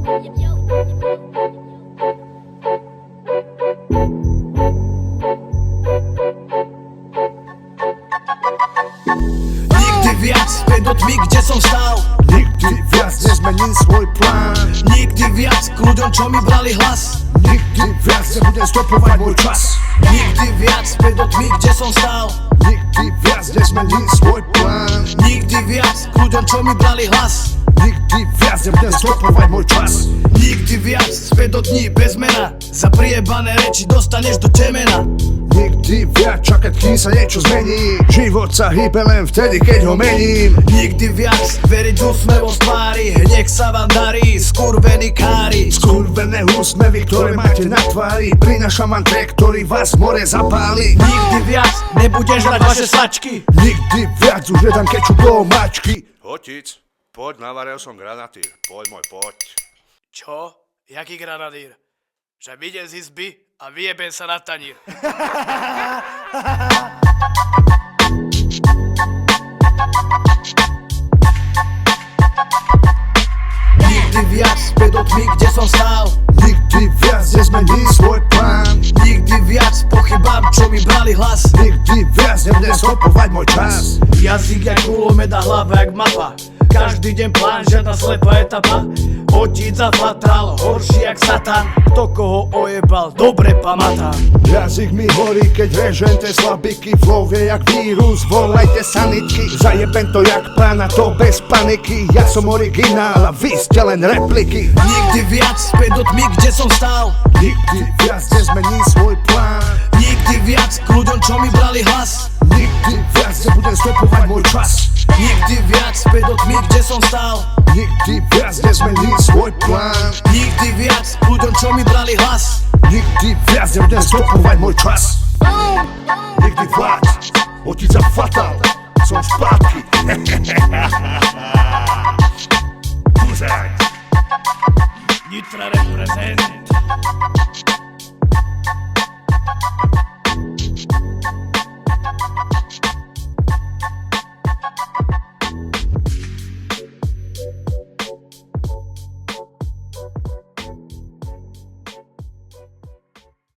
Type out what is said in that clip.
Nikdy viac späť do tmy, kde som stál. Nikdy viac nezmením svoj plán. Nikdy viac k ľuďom, čo mi brali hlas. Nikdy viac nebudem stopovať môj čas. Nikdy viac späť do tmy, kde som stál. Nikdy viac nezmením svoj plán. Nikdy viac k ľuďom, čo mi brali hlas. Nikdy viac nebudem stopovať môj čas. Nikdy viac späť do dní bez mena. Za priebané reči dostaneš do temena. Nikdy viac čakať, kým sa niečo zmení. Život sa hýbe len vtedy, keď ho mením. Nikdy viac veriť úsmevom z tvári. Nech sa vám darí, skurvení kári. Skurvené úsmevy, ktoré máte na tvári, prinášam vám trek, ktorý vás more zapáli. Nikdy viac nebudeš hrať vaše sačky. Nikdy viac už nedám kečup do mačky. Otic, poď, navaril som granatír. Poď môj, poď. Čo? Jaký granadír? Že vyjdem z izby a vyjebem sa na tanír. Nikdy viac späť do tmy, kde som stál. Nikdy viac nezmením svoj plán. Nikdy viac pochybám, čo mi brali hlas. Nikdy viac nebudem stopovať môj čas. Jazyk jak kulomet a hlava jak mapa. Každý deň plán, žiadna slepá etapa. Otíc a fatál, horší jak satan. Kto koho ojebal, dobre pamätám. Jazyk mi horí, keď režem tie slabiky. Flow je jak vírus, volajte sanitky. Zajebem to jak pána, to bez paniky. Ja som originál a vy ste len repliky. Nikdy viac späť do tmy, kde som stál. Nikdy viac nezmením svoj plán. Nikdy viac k ľuďom, čo mi brali hlas. Nikdy viac nebudem stopovať môj čas. Nikdy viac späť do tmy, kde som stál. Nikdy viac nezmením svoj plán. Nikdy viac k ľuďom, čo mi brali hlas. Nikdy viac nebudem stopovať môj čas. Nikdy viac, otica fatal, som zpátky. Nitra reprezent.